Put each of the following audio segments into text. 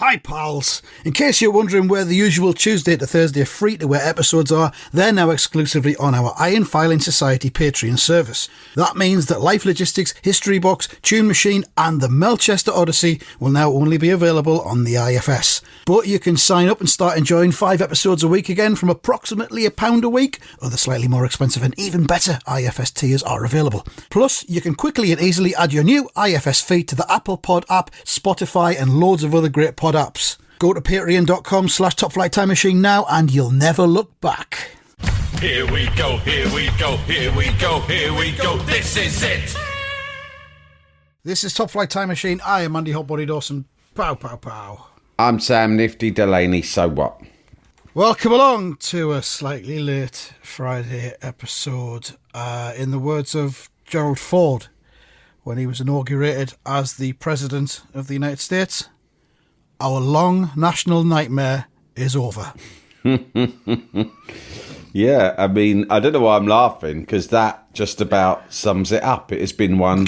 Hi pals! In case you're wondering where the usual Tuesday to Thursday free-to-air episodes are, they're now exclusively on our Iron Filing Society Patreon service. That means that Life Logistics, History Box, Tune Machine and the Melchester Odyssey will now only be available on the IFS. But you can sign up and start enjoying 5 episodes a week again from approximately £1 a week. Other slightly more expensive and even better IFS tiers are available. Plus, you can quickly and easily add your new IFS feed to the Apple Pod app, Spotify and loads of other great pod apps. Go to patreon.com/topflighttimemachine now and you'll never look back. Here we go, here we go, here we go, here we go, this is it! This is Top Flight Time Machine. I am Andy Hotbody Dawson. Pow, pow, pow. I'm Sam Nifty Delaney, so what? Welcome along to a slightly late Friday episode. In the words of Gerald Ford, when he was inaugurated as the President of the United States, our long national nightmare is over. Yeah, I mean, I don't know why I'm laughing, because that just about sums it up. It has been one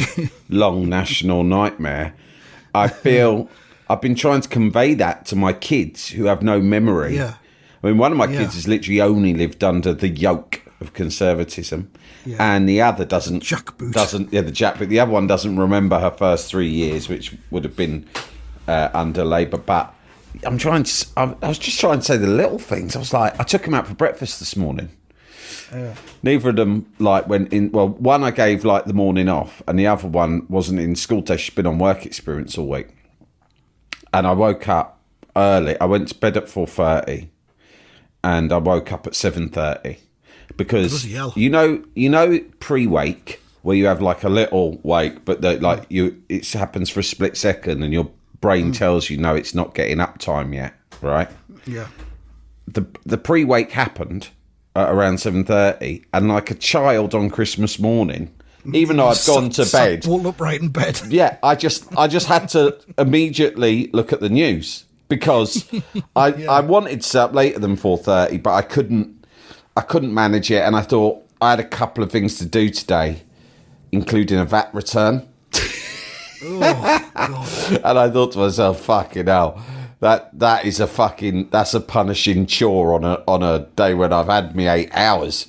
long national nightmare. I feel I've been trying to convey that to my kids who have no memory. Yeah. I mean, one of my kids has literally only lived under the yoke of conservatism, and the other doesn't. The jackboot. The other one doesn't remember her first 3 years, which would have been under Labour. But I was just trying to say the little things. I was like, I took him out for breakfast this morning. Neither of them went in. Well, one I gave the morning off, and the other one wasn't in school today. She's been on work experience all week. And I woke up early. I went to bed at 4:30, and I woke up at 7:30 because you know pre-wake where you have a little wake, but it happens for a split second, and your brain tells you no, it's not getting up time yet, right? Yeah. The pre-wake happened at around 7:30, and like a child on Christmas morning. Even though I'd gone to bed, all upright in bed. Yeah, I just had to immediately look at the news because I wanted to stay up later than 4:30, but I couldn't manage it, and I thought I had a couple of things to do today, including a VAT return. Oh, God. And I thought to myself, fucking hell, that's a punishing chore on a day when I've had me 8 hours.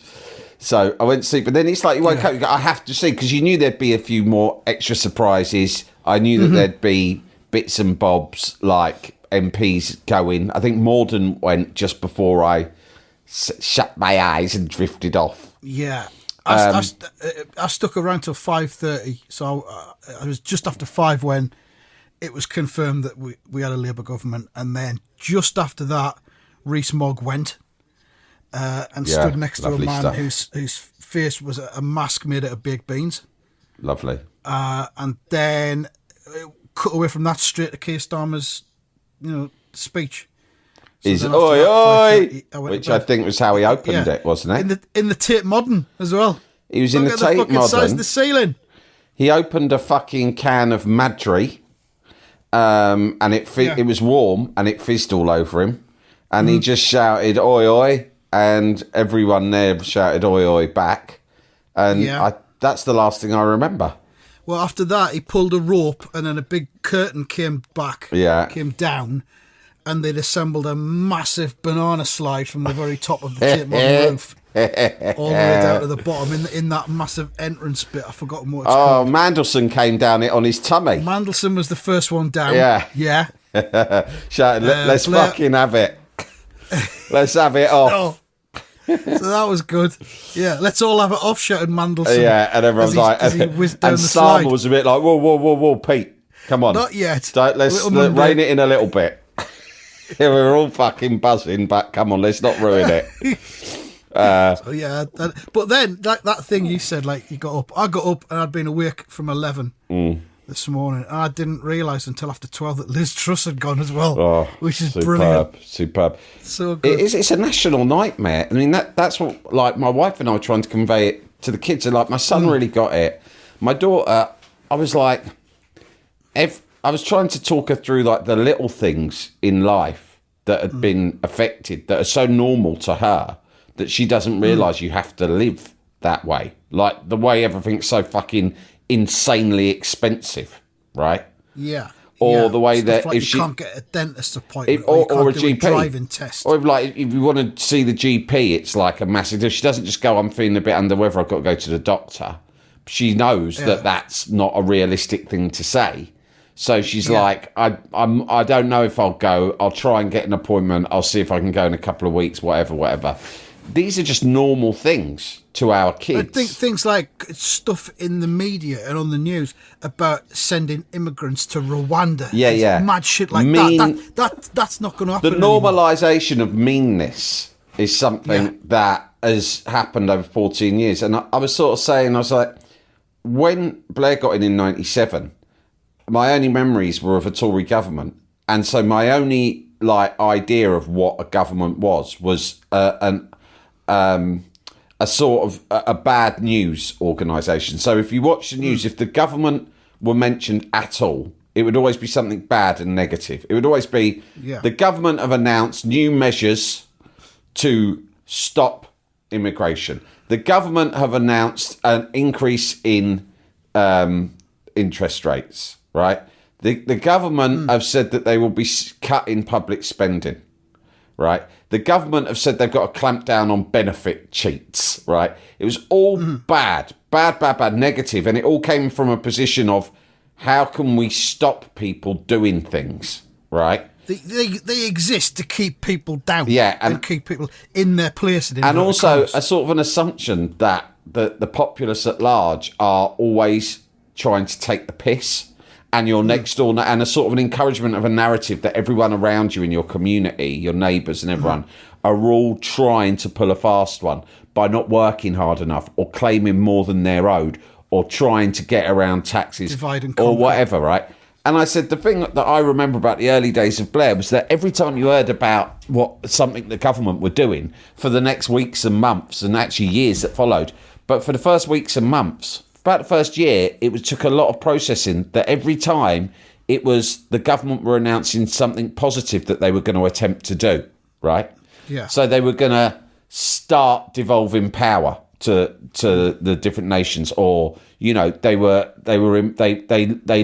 So I went to sleep, but then it's like you woke up, you go, I have to see, because you knew there'd be a few more extra surprises. I knew that there'd be bits and bobs like MPs going. I think Morden went just before I shut my eyes and drifted off. Yeah. I stuck around till 5:30, so I was just after 5 when it was confirmed that we had a Labour government, and then just after that, Rees-Mogg went. And stood next to a man whose face was a mask made out of baked beans. Lovely. And then cut away from that straight to Keir Starmer's, speech. So oi oi, which I think was how he opened it, wasn't it? In the Tate Modern as well. He was in the Tate Modern. Size of the ceiling. He opened a fucking can of Madri, and it was warm and it fizzed all over him, and he just shouted oi oi. And everyone there shouted oi oi back. And that's the last thing I remember. Well, after that, he pulled a rope and then a big curtain came down, and they'd assembled a massive banana slide from the very top of the Tate Modern roof all the way down to the bottom in that massive entrance bit. I've forgotten what it's called. Oh, Mandelson came down it on his tummy. Mandelson was the first one down. Yeah. Shouted, let's fucking have it. Let's have it off. Oh. So that was good. Yeah, let's all have it off, shouted Mandelson. Yeah, and everyone's and Sam was a bit like, whoa, Pete, come on. Not yet. Let's rein it in a little bit. Yeah, we were all fucking buzzing, but come on, let's not ruin it. But then that thing you said, you got up. I got up and I'd been awake from 11 this morning, and I didn't realise until after 12 that Liz Truss had gone as well, which is brilliant. Superb. So good. It's a national nightmare. I mean, that's what my wife and I were trying to convey it to the kids. And my son really got it. My daughter, I was like, I was trying to talk her through the little things in life that had been affected, that are so normal to her that she doesn't realise you have to live that way. Like the way everything's so fucking insanely expensive, right? Yeah. or the way that like if you can't get a dentist appointment, or a GP driving test, or if you want to see the GP, it's like a massive deal. She doesn't just go, I'm feeling a bit under the weather, I've got to go to the doctor. She knows that that's not a realistic thing to say. So she's like, I don't know if I'll go. I'll try and get an appointment. I'll see if I can go in a couple of weeks, whatever. These are just normal things to our kids. I think things like stuff in the media and on the news about sending immigrants to Rwanda. Mad shit like that. That's not going to happen. The normalisation of meanness is something that has happened over 14 years. And I was sort of saying, I was like, when Blair got in 97, my only memories were of a Tory government. And so my only idea of what a government was a sort of a bad news organisation. So if you watch the news, if the government were mentioned at all, it would always be something bad and negative. It would always be the government have announced new measures to stop immigration. The government have announced an increase in interest rates, right? The government have said that they will be cutting public spending, right? The government have said they've got to clamp down on benefit cheats, right? It was all bad, negative, and it all came from a position of how can we stop people doing things, right? They exist to keep people down, and keep people in their place. And also a sort of an assumption that the populace at large are always trying to take the piss, and your next door, and a sort of an encouragement of a narrative that everyone around you in your community, your neighbours and everyone, are all trying to pull a fast one by not working hard enough or claiming more than they're owed or trying to get around taxes or whatever, right? And I said the thing that I remember about the early days of Blair was that every time you heard about something the government were doing for the next weeks and months and actually years that followed, but for the first weeks and months, about the first year, took a lot of processing that every time it was the government were announcing something positive that they were going to attempt to do, right? Yeah. So they were going to start devolving power to the different nations, or they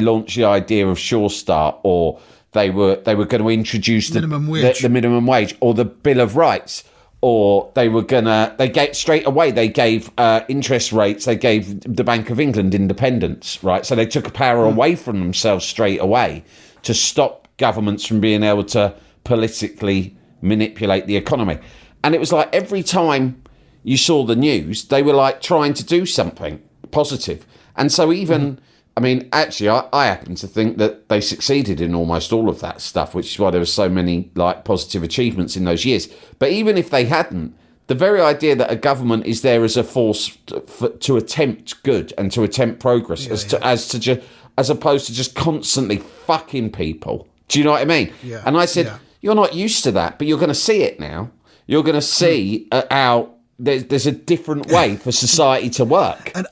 launched the idea of Sure Start, or they were going to introduce the minimum wage or the Bill of Rights, or they gave interest rates, they gave the Bank of England independence, right? So they took power away from themselves straight away to stop governments from being able to politically manipulate the economy. And it was like every time you saw the news, they were like trying to do something positive. And so even, I mean, actually, I happen to think that they succeeded in almost all of that stuff, which is why there were so many like positive achievements in those years. But even if they hadn't, the very idea that a government is there as a force to attempt good and to attempt progress, as opposed to just constantly fucking people. Do you know what I mean? Yeah. And I said, you're not used to that, but you're going to see it now. You're going to see how there's a different way for society to work. And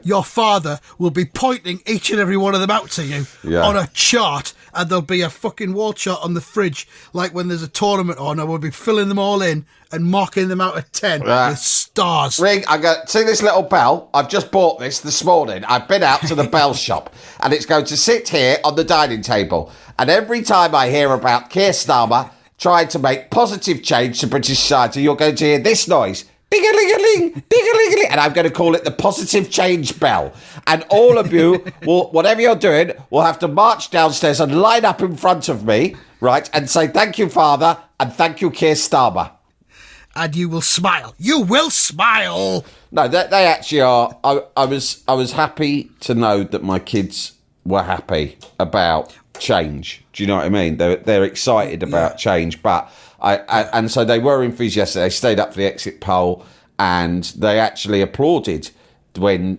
your father, will be pointing each and every one of them out to you on a chart, and there'll be a fucking wall chart on the fridge, like when there's a tournament on, and we'll be filling them all in and marking them out of 10 with stars. Ring, see this little bell? I've just bought this morning. I've been out to the bell shop, and it's going to sit here on the dining table. And every time I hear about Keir Starmer trying to make positive change to British society, you're going to hear this noise. Ding-a-ling-a-ling, ding-a-ling-a-ling, and I'm going to call it the positive change bell. And all of you will, whatever you're doing, will have to march downstairs and line up in front of me, right, and say thank you, Father, and thank you, Keir Starmer. And you will smile. You will smile. No, they actually are. I was happy to know that my kids were happy about change. Do you know what I mean? They're excited about change, but. And so they were enthusiastic. They stayed up for the exit poll, and they actually applauded when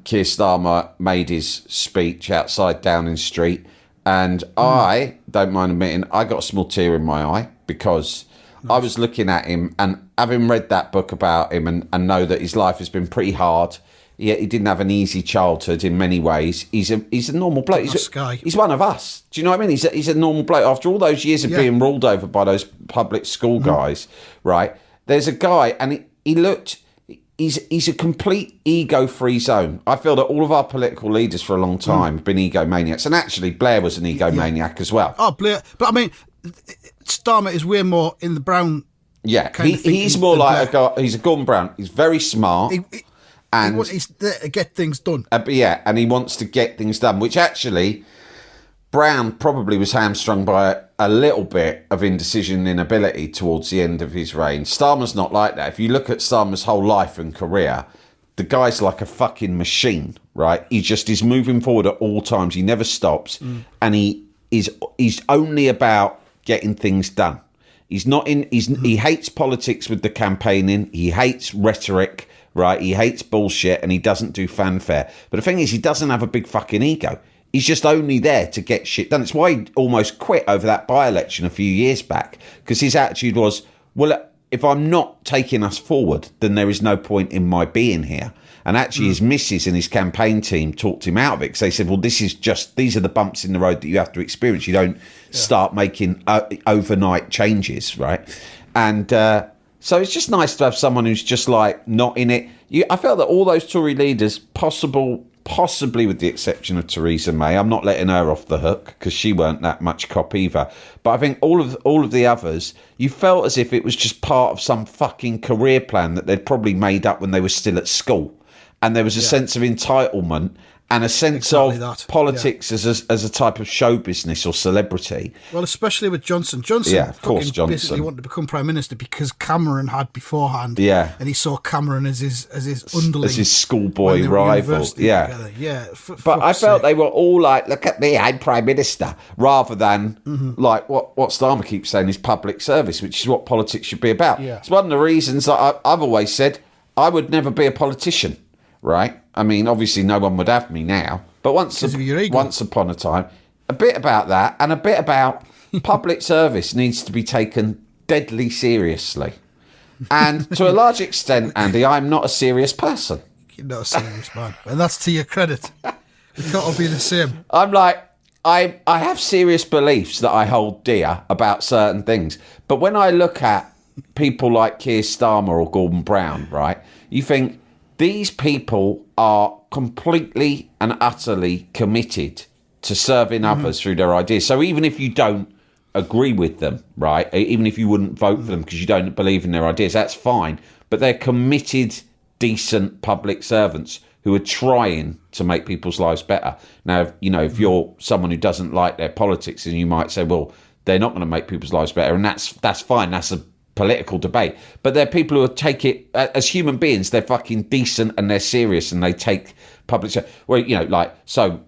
Keir Starmer made his speech outside Downing Street. And I don't mind admitting, I got a small tear in my eye because I was looking at him, and having read that book about him and know that his life has been pretty hard. He didn't have an easy childhood in many ways. He's a normal bloke. He's one of us. Do you know what I mean? He's a normal bloke. After all those years of being ruled over by those public school guys, right? There's a guy, and he looked he's a complete ego-free zone. I feel that all of our political leaders for a long time have been egomaniacs, and actually Blair was an egomaniac as well. Oh, Blair, but I mean, Starmer is way more in the Brown. Yeah, he's more like a guy. He's a Gordon Brown. He's very smart, and he's there to get things done. But yeah, and he wants to get things done, which actually Brown probably was hamstrung by a little bit of indecision and inability towards the end of his reign. Starmer's not like that. If you look at Starmer's whole life and career, the guy's like a fucking machine, right? He just is moving forward at all times. He never stops, and he's only about getting things done. He's not in. He hates politics with the campaigning. He hates rhetoric, right? He hates bullshit, and he doesn't do fanfare. But the thing is, he doesn't have a big fucking ego. He's just only there to get shit done. It's why he almost quit over that by-election a few years back, because his attitude was, well, if I'm not taking us forward, then there is no point in my being here. And actually his missus and his campaign team talked him out of it, because they said, well, these are the bumps in the road that you have to experience. You don't start making overnight changes, right? And so it's just nice to have someone who's just like not in it. I felt that all those Tory leaders, possibly with the exception of Theresa May, I'm not letting her off the hook because she weren't that much cop either, but I think all of the others, you felt as if it was just part of some fucking career plan that they'd probably made up when they were still at school, and there was a sense of entitlement and a sense of politics as a type of show business or celebrity. Well, especially with Johnson. Johnson basically wanted to become Prime Minister because Cameron had beforehand. Yeah. And he saw Cameron as his underling. As his schoolboy rival. Yeah. Together. Yeah. But I felt they were all like, look at me, I'm Prime Minister, rather than like what Starmer keeps saying is public service, which is what politics should be about. Yeah. It's one of the reasons that I've always said I would never be a politician. Right? I mean, obviously no one would have me now, but once upon a time, a bit about that and a bit about public service needs to be taken deadly seriously. And to a large extent, Andy, I'm not a serious person. You're not a serious man. And that's to your credit. We can't all be the same. I'm like, I have serious beliefs that I hold dear about certain things. But when I look at people like Keir Starmer or Gordon Brown, right, you think, these people are completely and utterly committed to serving others through their ideas. So even if you don't agree with them, right, even if you wouldn't vote for them because you don't believe in their ideas, that's fine. But they're committed, decent public servants who are trying to make people's lives better. Now, you know, if you're someone who doesn't like their politics, then you might say, well, they're not going to make people's lives better. And that's fine. That's a political debate, but they're people who take it as human beings. They're fucking decent and they're serious and they take public. Well, you know, like, so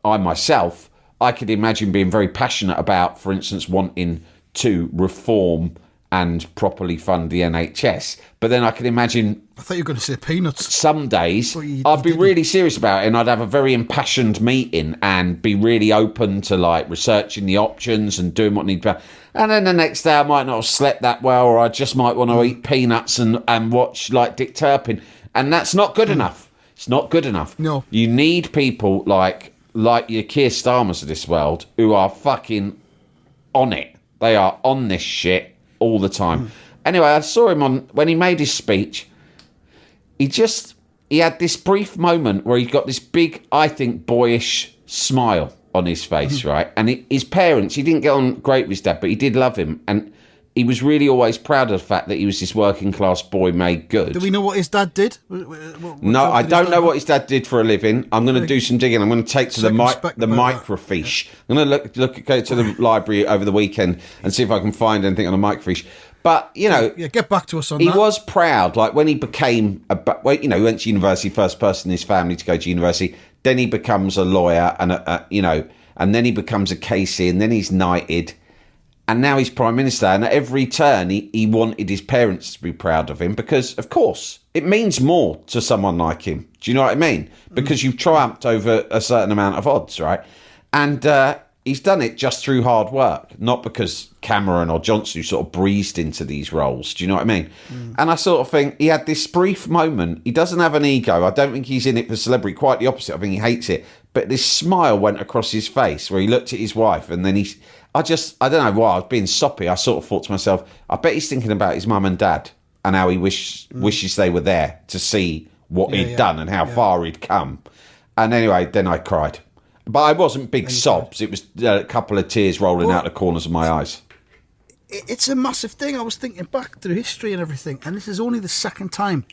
I myself, I could imagine being very passionate about, for instance, wanting to reform and properly fund the NHS. But then I could imagine, I thought you were going to say peanuts. Some days I'd be really serious about it, and I'd have a very impassioned meeting and be really open to like researching the options and doing what needs to be. And then the next day I might not have slept that well, or I just might want to eat peanuts and watch like Dick Turpin. And that's not good enough. It's not good enough. No. You need people like your Keir Starmers of this world who are fucking on it. They are on this shit all the time. Anyway, I saw him when he made his speech. He had this brief moment where he got this big, I think, boyish smile on his face, right? And his parents, he didn't get on great with his dad, but he did love him. And he was really always proud of the fact that he was this working class boy made good. Do we know what his dad did? No, I don't know what his dad did for a living. I'm going to do some digging. I'm going to take to the microfiche. I'm going to go to the library over the weekend and see if I can find anything on the microfiche. But, you know... Yeah, get back to us on that. He was proud. Like, when he became... he went to university, first person in his family to go to university. Then he becomes a lawyer and, and then he becomes a KC, and then he's knighted. And now he's Prime Minister. And at every turn, he wanted his parents to be proud of him because, of course, it means more to someone like him. Do you know what I mean? Because you've triumphed over a certain amount of odds, right? And he's done it just through hard work, not because Cameron or Johnson who sort of breezed into these roles. Do you know what I mean? And I sort of think he had this brief moment. He doesn't have an ego. I don't think he's in it for celebrity. Quite the opposite. I think he hates it. But this smile went across his face where he looked at his wife and then I don't know why, I was being soppy. I sort of thought to myself, I bet he's thinking about his mum and dad and how he wishes they were there to see what he'd done and how far he'd come. And anyway, then I cried. But I wasn't big sobs. It was a couple of tears rolling out the corners of my eyes. It's a massive thing. I was thinking back through history and everything, and this is only the second time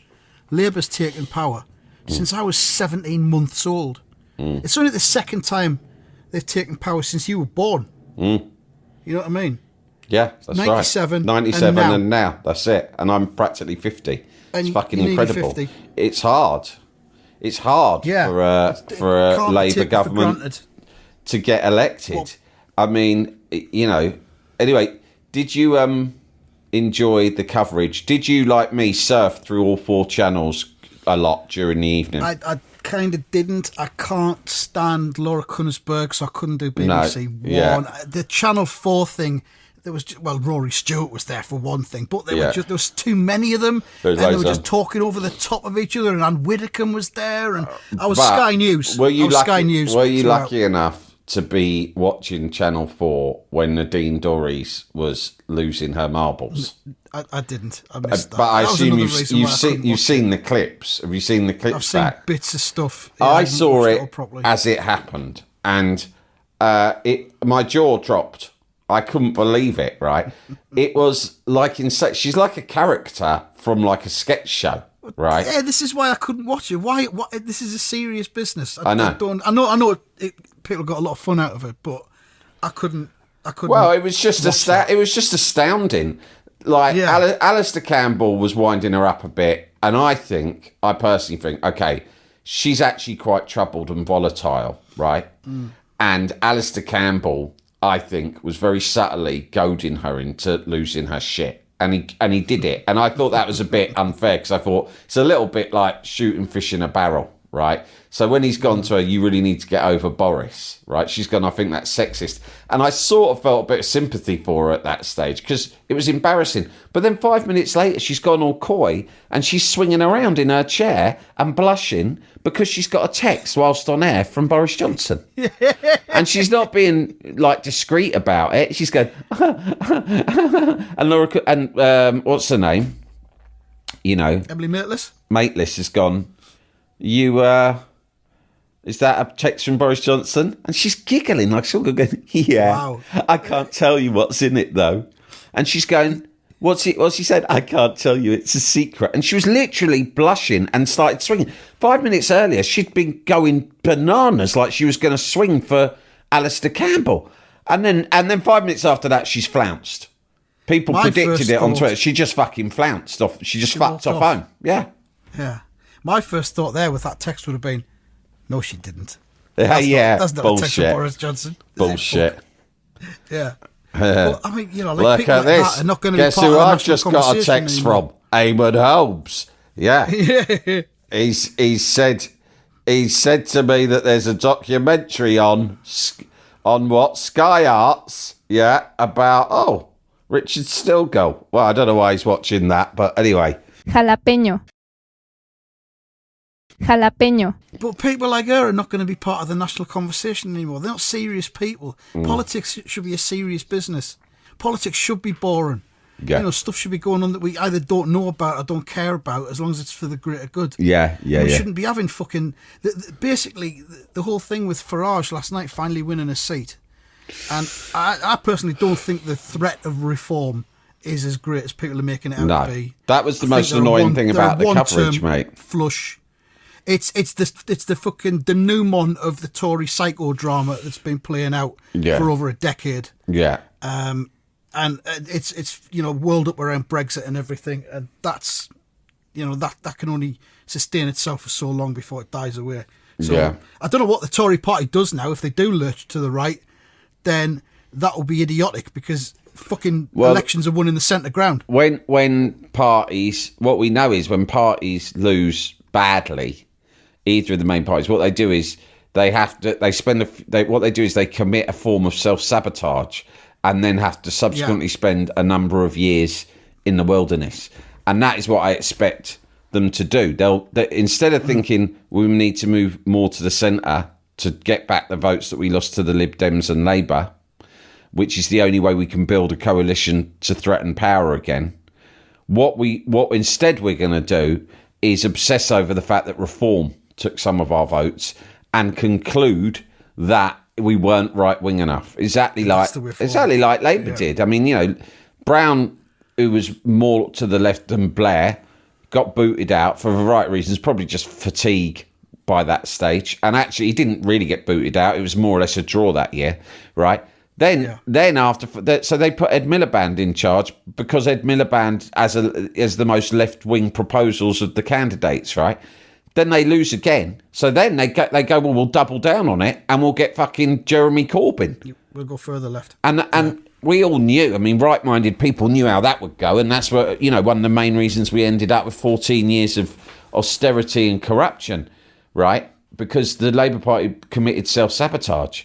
Labour's taken power since I was 17 months old. It's only the second time they've taken power since you were born. You know what I mean? Yeah, that's 97, right. 97 and now. That's it. And I'm practically 50. And it's fucking you're incredible. 50. It's hard. It's hard for a Labour government to get elected. Well, I mean, you know. Anyway, did you enjoy the coverage? Did you, like me, surf through all 4 channels a lot during the evening? I kind of didn't. I can't stand Laura Kunnersberg, so I couldn't do BBC One. Yeah. The Channel 4 thing, there was Rory Stewart was there for one thing, but there was too many of them, and they were just talking over the top of each other. And Anne Widdecombe was there, and I was Sky News. Were you lucky? Sky News Were you lucky enough to be watching Channel 4 when Nadine Dorries was losing her marbles? I didn't. I missed that. But I that assume you've seen the clips. Have you seen the clips? I've seen back? bits of stuff. Yeah, I saw it as it happened, and my jaw dropped. I couldn't believe it. Right, it was like she's like a character from like a sketch show. Right. Yeah, this is why I couldn't watch it. Why? This is a serious business. I know. I know. People got a lot of fun out of it, but I couldn't. Well, it was just it was just astounding. Like Alistair Campbell was winding her up a bit, and I personally think, okay, she's actually quite troubled and volatile, right? And Alistair Campbell, I think, was very subtly goading her into losing her shit. And he did it. And I thought that was a bit unfair, because I thought it's a little bit like shooting fish in a barrel, right? So when he's gone to her, you really need to get over Boris, right? She's gone, I think that's sexist. And I sort of felt a bit of sympathy for her at that stage, because it was embarrassing. But then 5 minutes later, she's gone all coy, and she's swinging around in her chair and blushing because she's got a text whilst on air from Boris Johnson. And she's not being like discreet about it. She's going, and Laura, and what's her name? You know, Emily Maitlis. Maitlis has gone, is that a text from Boris Johnson? And she's giggling like she'll go, yeah. Wow. I can't tell you what's in it though. And she's going, what's she said? I can't tell you, it's a secret. And she was literally blushing and started swinging. 5 minutes earlier, she'd been going bananas like she was going to swing for Alistair Campbell. And then 5 minutes after that, she's flounced. People predicted it on Twitter. She just fucking flounced off. She just fucked off home. Yeah. Yeah. My first thought there with that text would have been, no, she didn't. That's not bullshit. A text from Boris Johnson. Bullshit. Yeah. Well, I mean, you know, like look people at like this. that are not going to Guess be part who of the I've national just got a text anymore. from? Eamon Holmes. Yeah. He said to me that there's a documentary on what, Sky Arts, about Richard Stilgoe. Well, I don't know why he's watching that, but anyway. Jalapeño. But people like her are not going to be part of the national conversation anymore. They're not serious people. Politics should be a serious business. Politics should be boring. Yeah. You know, stuff should be going on that we either don't know about or don't care about, as long as it's for the greater good. Yeah. We shouldn't be having fucking... Basically, the whole thing with Farage last night finally winning a seat. And I personally don't think the threat of reform is as great as people are making it out to be. That was the most annoying thing about the coverage, mate. Flush. It's the fucking denouement of the Tory psychodrama that's been playing out for over a decade. Yeah. And it's whirled up around Brexit and everything, and that's that can only sustain itself for so long before it dies away. So I don't know what the Tory party does now. If they do lurch to the right, then that will be idiotic, because fucking elections are won in the centre ground. When parties, what we know is when parties lose badly, either of the main parties, what they do is they commit a form of self-sabotage, and then have to subsequently spend a number of years in the wilderness. And that is what I expect them to do. They instead of thinking we need to move more to the centre to get back the votes that we lost to the Lib Dems and Labour, which is the only way we can build a coalition to threaten power again, What instead we're going to do is obsess over the fact that Reform took some of our votes and conclude that we weren't right wing enough. Exactly like Labour did. I mean, Brown, who was more to the left than Blair, got booted out for a variety of reasons, probably just fatigue by that stage. And actually, he didn't really get booted out. It was more or less a draw that year, right? Then so they put Ed Miliband in charge because Ed Miliband as the most left wing proposals of the candidates, right? Then they lose again. So then they go, well, we'll double down on it and we'll get fucking Jeremy Corbyn. We'll go further left. And we all knew, I mean, right-minded people knew how that would go. And that's what, one of the main reasons we ended up with 14 years of austerity and corruption, right? Because the Labour Party committed self-sabotage.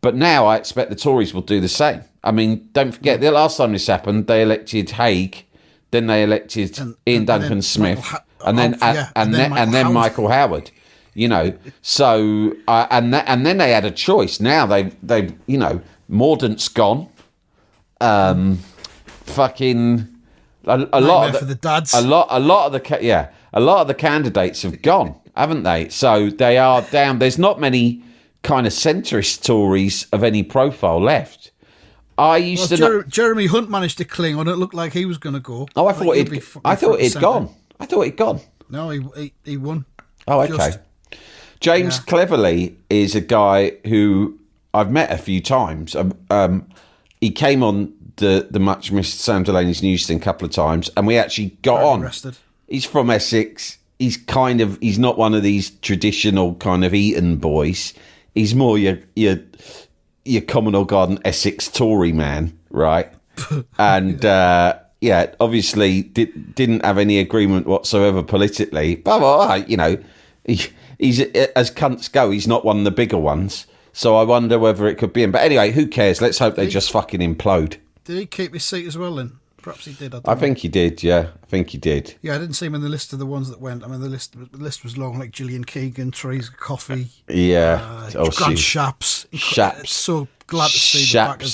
But now I expect the Tories will do the same. I mean, don't forget, the last time this happened, they elected Hague, then they elected Ian Duncan Smith, and then Michael Howard. So and then they had a choice. Now they Mordaunt's gone. Fucking a lot of for the dads. A lot of the candidates have gone, haven't they? So they are down. There's not many kind of centrist Tories of any profile left. Jeremy Hunt managed to cling on. It looked like he was going to go. Oh, I thought he'd gone. I thought he'd gone. No, he won. Oh, okay. James Cleverly is a guy who I've met a few times. He came on the much missed Sam Delaney's news thing a couple of times, and we actually got on. Arrested. He's from Essex. He's not one of these traditional kind of Eton boys. He's more your Commonwealth Garden Essex Tory man, right? And obviously didn't have any agreement whatsoever politically. But he's as cunts go, he's not one of the bigger ones. So I wonder whether it could be him. But anyway, who cares? Let's hope they just fucking implode. Did he keep his seat as well then? Perhaps he did. I think he did, yeah. I think he did. Yeah, I didn't see him in the list of the ones that went. I mean, the list was long, like Gillian Keegan, Theresa Coffey. Yeah. Grant Shapps. So glad to see the back of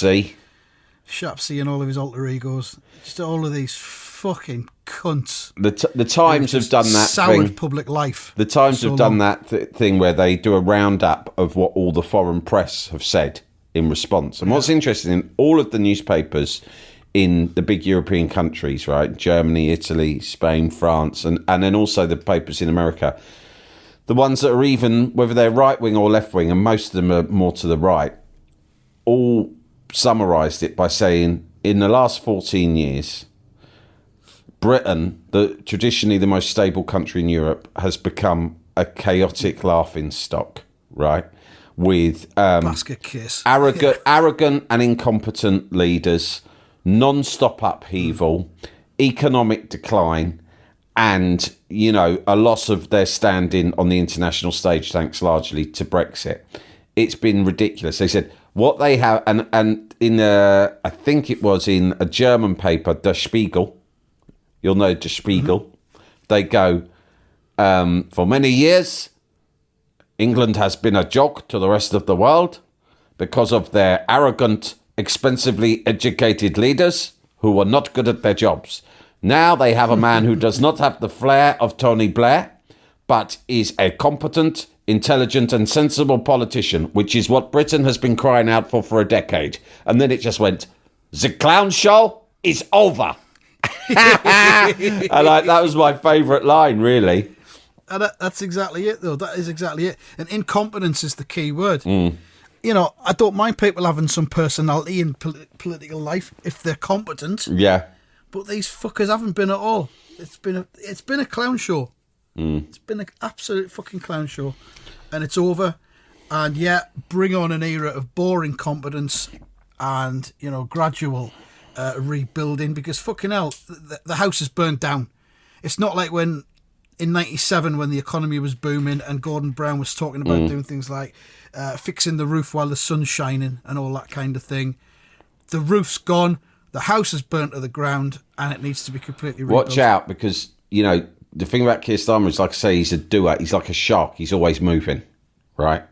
Shapsy and all of his alter egos. Just all of these fucking cunts. The Times have done that soured thing. Public life. The Times have done that thing where they do a roundup of what all the foreign press have said in response. And what's interesting, all of the newspapers in the big European countries, right? Germany, Italy, Spain, France, and then also the papers in America. The ones that are even, whether they're right-wing or left-wing, and most of them are more to the right, all summarised it by saying, in the last 14 years, Britain, traditionally the most stable country in Europe, has become a chaotic laughingstock, right? With basket case. arrogant and incompetent leaders, non-stop upheaval, economic decline, and, a loss of their standing on the international stage thanks largely to Brexit. It's been ridiculous. They said what they have, and in I think it was in a German paper, Der Spiegel, you'll know Der Spiegel, they go, for many years, England has been a joke to the rest of the world because of their arrogant, expensively educated leaders who are not good at their jobs. Now they have a man who does not have the flair of Tony Blair, but is a competent, intelligent and sensible politician, which is what Britain has been crying out for a decade. And then it just went, the clown show is over. And that was my favourite line, really. And that's exactly it, though. That is exactly it. And incompetence is the key word. I don't mind people having some personality in political life if they're competent. Yeah. But these fuckers haven't been at all. It's been a clown show. It's been an absolute fucking clown show. And it's over. And bring on an era of boring competence and, gradual rebuilding, because fucking hell, the house is burnt down. It's not like when in 97 when the economy was booming and Gordon Brown was talking about doing things like fixing the roof while the sun's shining and all that kind of thing. The roof's gone, the house is burnt to the ground, and it needs to be completely rebuilt. Watch out, because, the thing about Keir Starmer is, like I say, he's a doer. He's like a shark. He's always moving, right?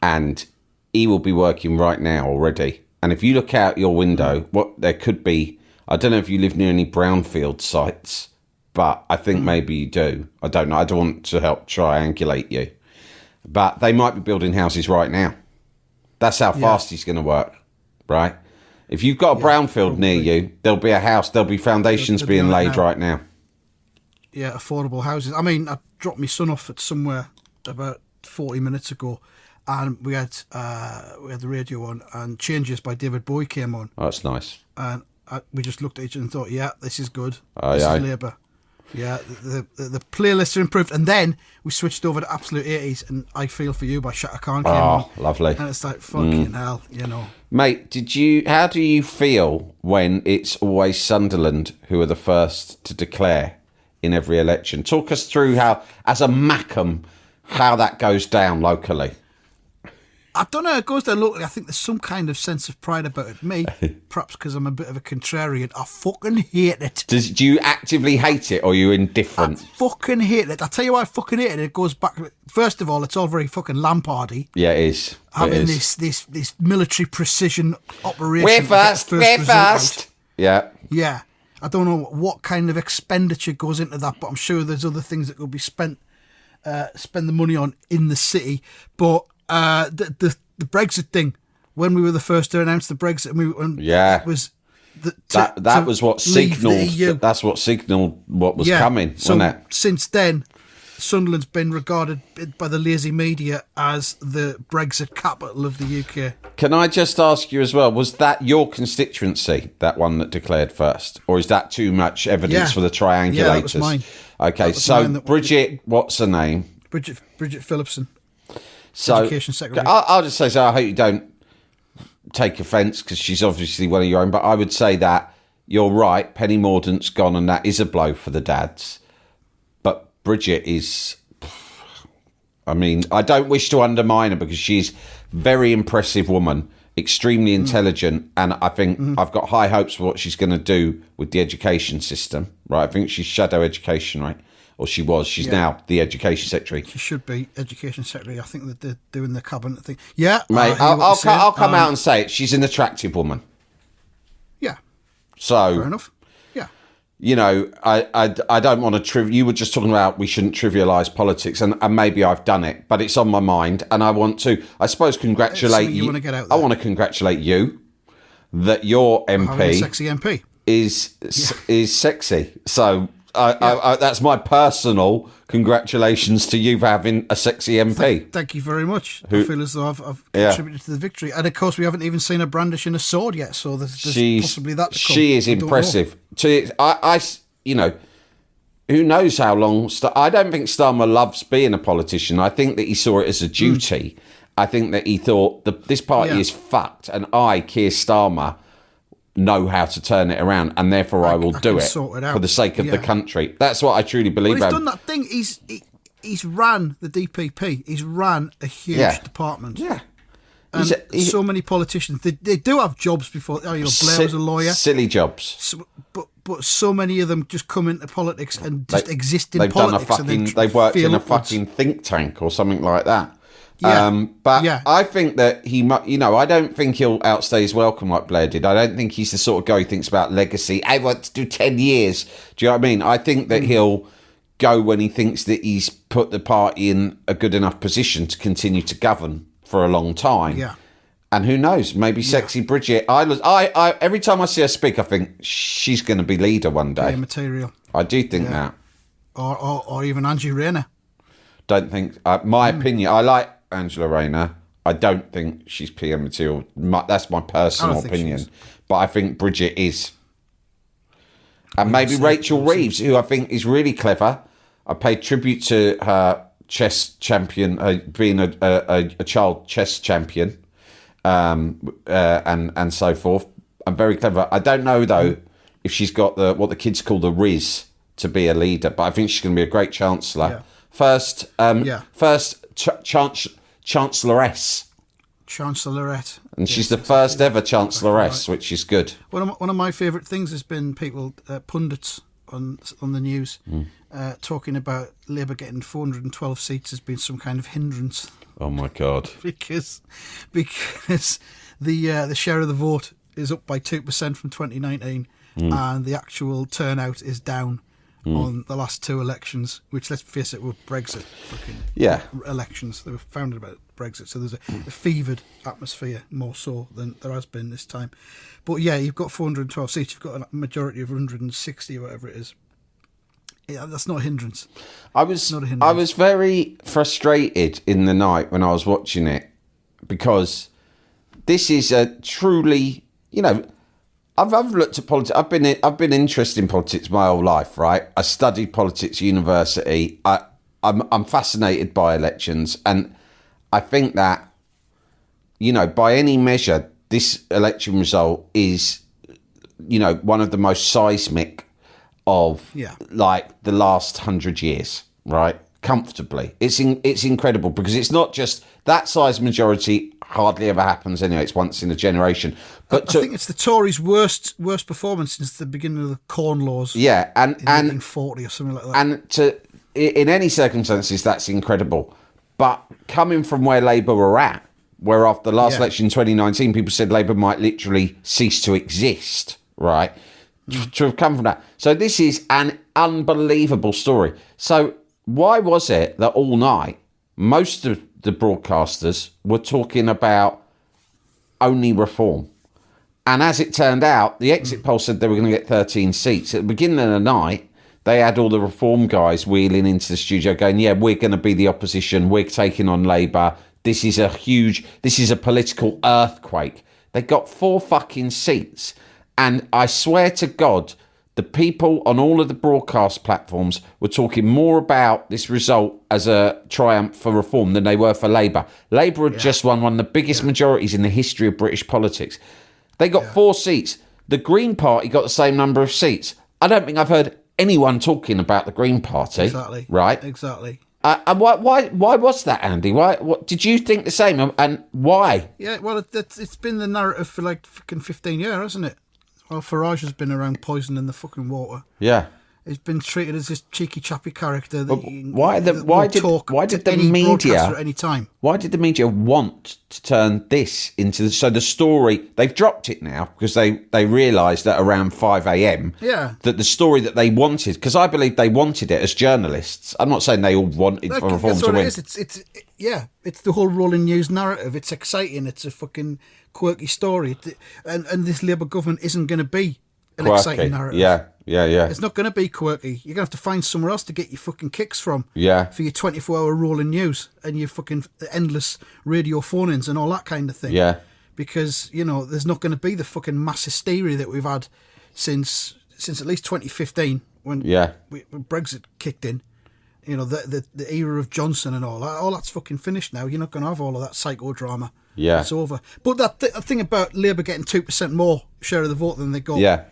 And he will be working right now already. And if you look out your window, there could be I don't know if you live near any brownfield sites, but I think maybe you do. I don't know. I don't want to help triangulate you. But they might be building houses right now. That's how fast he's going to work, right? If you've got a brownfield near you, there'll be a house, there'll be foundations being laid right now. Yeah, affordable houses. I mean, I dropped my son off at somewhere about 40 minutes ago, and we had the radio on, and Changes by David Bowie came on. Oh, that's nice. And we just looked at each other and thought, yeah, this is good. This is Labour. Yeah, the playlists are improved. And then we switched over to Absolute 80s, and I Feel For You by Shaka Khan came on. Oh, lovely. And it's like, fucking hell, you know. Mate, how do you feel when it's always Sunderland who are the first to declare in every election? Talk us through how, as a Mackem, how that goes down locally. I don't know how it goes down locally. I think there's some kind of sense of pride about it. Me, perhaps because I'm a bit of a contrarian, I fucking hate it. Do you actively hate it, or are you indifferent? I fucking hate it. I'll tell you why I fucking hate it. It goes back... First of all, it's all very fucking Lampardy. Yeah, it is. Having this military precision operation. We're first. Yeah. Yeah. I don't know what kind of expenditure goes into that, but I'm sure there's other things that could be spend the money on in the city. But the Brexit thing, when we were the first to announce the Brexit, it was that was what signalled. That's what signalled what was coming, wasn't it? Since then, Sunderland's been regarded by the lazy media as the Brexit capital of the UK. Can I just ask you as well, was that your constituency, that one that declared first? Or is that too much evidence for the triangulators? Yeah, that was mine. Okay, so Bridget, what's her name? Bridget Phillipson, so, Education Secretary. I'll just say, so I hope you don't take offence, because she's obviously one of your own, but I would say that you're right, Penny Mordaunt's gone, and that is a blow for the dads. But Bridget is... I mean, I don't wish to undermine her because she's a very impressive woman, extremely intelligent, and I think I've got high hopes for what she's going to do with the education system, right? I think she's shadow education, right? Or she was. She's now the education secretary. She should be education secretary. I think that they're doing the cabinet thing. Yeah, mate, I'll come out and say it. She's an attractive woman. Yeah. So... Fair enough. You know, I don't want to you were just talking about we shouldn't trivialise politics, and maybe I've done it, but it's on my mind, and I want to, I suppose, congratulate you. Want to get out there. I want to congratulate you that your MP, sexy MP is sexy. So I, that's my personal congratulations to you for having a sexy MP. Thank you very much. I feel as though I've contributed to the victory. And of course, we haven't even seen her brandishing a sword yet, so there's possibly that to come. She is impressive. You know, who knows how long... I don't think Starmer loves being a politician. I think that he saw it as a duty. I think that he thought, this party is fucked, and I, Keir Starmer, know how to turn it around, and therefore I will do it for the sake of the country. That's what I truly believe. Well, he's done that thing. He's ran the DPP. He's ran a huge department. Yeah. And so many politicians, they do have jobs before. Blair was a lawyer. Silly jobs. But so many of them just come into politics and just exist in politics. They've worked in a fucking think tank or something like that. Yeah. I think that he might, I don't think he'll outstay his welcome like Blair did. I don't think he's the sort of guy who thinks about legacy. I want to do 10 years. Do you know what I mean? I think that he'll go when he thinks that he's put the party in a good enough position to continue to govern for a long time. Yeah. And who knows? Maybe sexy Bridget. I every time I see her speak, I think she's going to be leader one day. Material. I do think that. Or even Angie Rayner. Don't think. My opinion. I like Angela Rayner. I don't think she's PM material. That's my personal opinion. But I think Bridget is. And maybe Rachel Reeves, who I think is really clever. I paid tribute to her chess champion, being a child chess champion, and so forth. And very clever. I don't know though if she's got what the kids call the Riz to be a leader, but I think she's going to be a great chancellor. Yeah. First chancelloress. Chancellorette. And she's the first ever chancelloress, which is good. One of my favourite things has been people, pundits on the news, talking about Labour getting 412 seats has been some kind of hindrance. Oh my God! because the share of the vote is up by 2% from 2019, and the actual turnout is down on the last two elections, which, let's face it, were Brexit fucking elections. They were founded about Brexit, so there's a fevered atmosphere more so than there has been this time. But yeah, you've got 412 seats, you've got a majority of 160 or whatever it is. Yeah, that's not a hindrance. I was very frustrated in the night when I was watching it, because this is a truly, I've looked at politics. I've been interested in politics my whole life, right? I studied politics at university. I'm fascinated by elections, and I think that, by any measure, this election result is, one of the most seismic of like the last 100 years, right? Comfortably, it's incredible, because it's not just that size majority. Hardly ever happens anyway. It's once in a generation. But I think it's the Tories' worst performance since the beginning of the Corn Laws. Yeah, and 1940 or something like that. And in any circumstances, that's incredible. But coming from where Labour were at, where after the last election in 2019, people said Labour might literally cease to exist, right? To have come from that. So this is an unbelievable story. So why was it that all night most of the broadcasters were talking about only reform? And as it turned out, the exit poll said they were going to get 13 seats. At the beginning of the night, they had all the reform guys wheeling into the studio going, yeah, we're going to be the opposition. We're taking on Labour. This is a political earthquake. They got 4 fucking seats. And I swear to God, the people on all of the broadcast platforms were talking more about this result as a triumph for reform than they were for Labour. Labour had just won one of the biggest majorities in the history of British politics. They got 4 seats. The Green Party got the same number of seats. I don't think I've heard anyone talking about the Green Party. Exactly. Right? Exactly. And why was that, Andy? What did you think the same? And why? Yeah, well, it's been the narrative for like fucking 15 years, hasn't it? Well, Farage has been around poisoning the fucking water. Yeah. He's been treated as this cheeky chappy character. Why did the media at any time? Why did the media want to turn this into the story? They've dropped it now because they realised that around 5 a.m. that the story that they wanted, because I believe they wanted it as journalists. I'm not saying they all wanted for reform to win. It's the whole rolling news narrative. It's exciting. It's a fucking quirky story, and this Labour government isn't going to be an exciting narrative. Yeah. It's not going to be quirky. You're going to have to find somewhere else to get your fucking kicks from. Yeah. For your 24-hour rolling news and your fucking endless radio phone-ins and all that kind of thing. Yeah. Because, there's not going to be the fucking mass hysteria that we've had since at least 2015 when Brexit kicked in. The era of Johnson and all that's fucking finished now. You're not going to have all of that psychodrama. Yeah. It's over. But that thing about Labour getting 2% more share of the vote than they got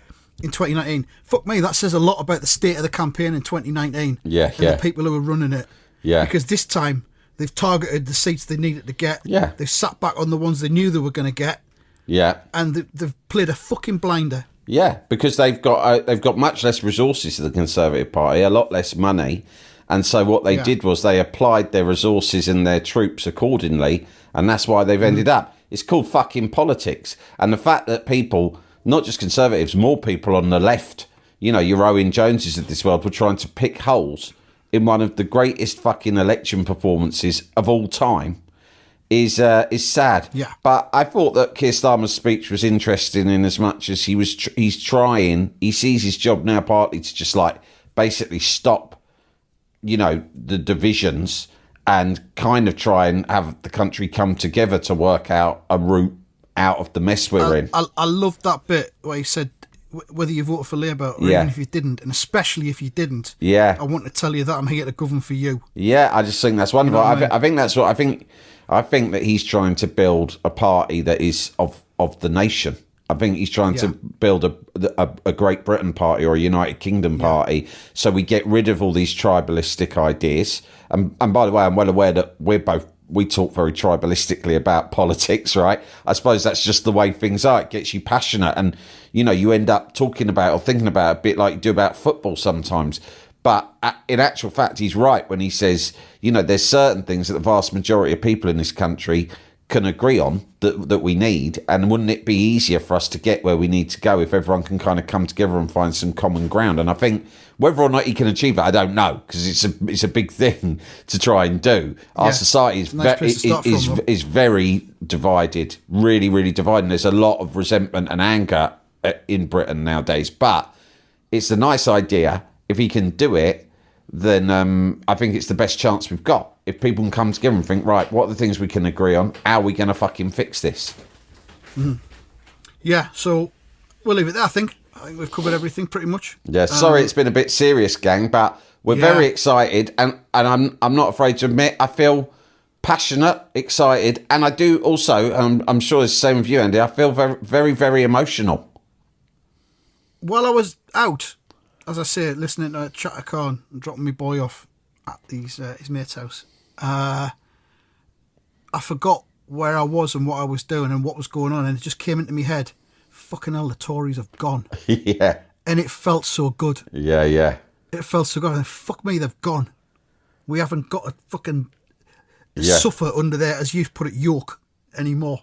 in 2019, fuck me, that says a lot about the state of the campaign in 2019 and the people who were running it. Yeah. Because this time, they've targeted the seats they needed to get. Yeah. They've sat back on the ones they knew they were going to get. Yeah. And they've played a fucking blinder. Yeah, because they've got much less resources to the Conservative Party, a lot less money. And so what they did was they applied their resources and their troops accordingly, and that's why they've ended up. It's called fucking politics. And the fact that people, not just Conservatives, more people on the left, your Owen Joneses of this world, were trying to pick holes in one of the greatest fucking election performances of all time is sad. Yeah. But I thought that Keir Starmer's speech was interesting in as much as he's trying. He sees his job now partly to just like basically stop, the divisions and kind of try and have the country come together to work out a route out of the mess we're in. I loved that bit where he said, whether you voted for Labour or even if you didn't, and especially if you didn't, I want to tell you that I'm here to govern for you. Yeah, I just think that's wonderful. I think that's what I think. I think that he's trying to build a party that is of the nation. I think he's trying to build a Great Britain party or a United Kingdom party, so we get rid of all these tribalistic ideas. And by the way, I'm well aware that we talk very tribalistically about politics, right? I suppose that's just the way things are. It gets you passionate, and you end up talking about or thinking about it a bit like you do about football sometimes. But in actual fact, he's right when he says, there's certain things that the vast majority of people in this country can agree on that we need, and wouldn't it be easier for us to get where we need to go if everyone can kind of come together and find some common ground? And I think whether or not he can achieve it, I don't know, because it's a big thing to try and do. Our society is very divided, really, really divided. And there's a lot of resentment and anger in Britain nowadays, but it's a nice idea. If he can do it, then I think it's the best chance we've got. If people can come together and think, right, what are the things we can agree on? How are we going to fucking fix this? Yeah, so we'll leave it there, I think. I think we've covered everything pretty much. Yeah, sorry it's been a bit serious, gang, but we're very excited, and I'm not afraid to admit I feel passionate, excited, and I do also, I'm sure it's the same with you, Andy, I feel very, very, very emotional. While I was out, as I say, listening to Chaka Khan and dropping my boy off at his mate's house, I forgot where I was and what I was doing and what was going on, and it just came into my head, fucking hell, the Tories have gone. Yeah. And it felt so good. Yeah, yeah. It felt so good. And fuck me, they've gone. We haven't got to fucking suffer under there, as you've put it, yoke anymore.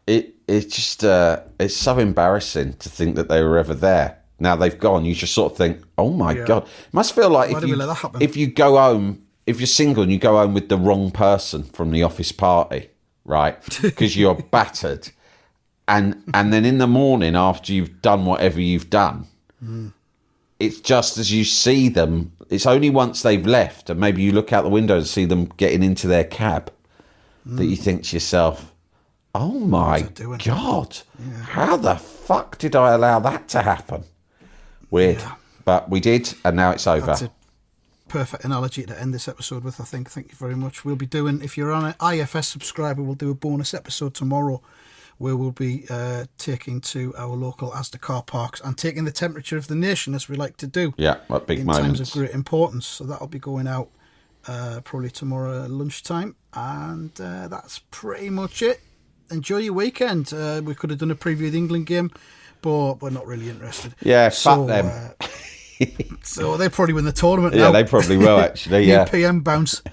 It's just, it's so embarrassing to think that they were ever there. Now they've gone, you just sort of think, oh my God. It must feel like if you go home, if you're single and you go home with the wrong person from the office party, right? Because you're battered. And then in the morning, after you've done whatever you've done, it's just as you see them, it's only once they've left, and maybe you look out the window and see them getting into their cab, that you think to yourself, oh my God, how the fuck did I allow that to happen? Weird. Yeah. But we did, and now it's over. That's a perfect analogy to end this episode with, I think. Thank you very much. We'll be doing, if you're an IFS subscriber, we'll do a bonus episode tomorrow where we'll be taking to our local Asda car parks and taking the temperature of the nation, as we like to do. Yeah, what big moments. In times of great importance. So that'll be going out probably tomorrow lunchtime. And that's pretty much it. Enjoy your weekend. We could have done a preview of the England game, but we're not really interested. Yeah, fuck them. So they probably win the tournament now. Yeah, they probably will, actually. Yeah. PM bounce.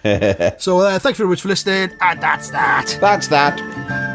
So thanks very much for listening. And that's that. That's that.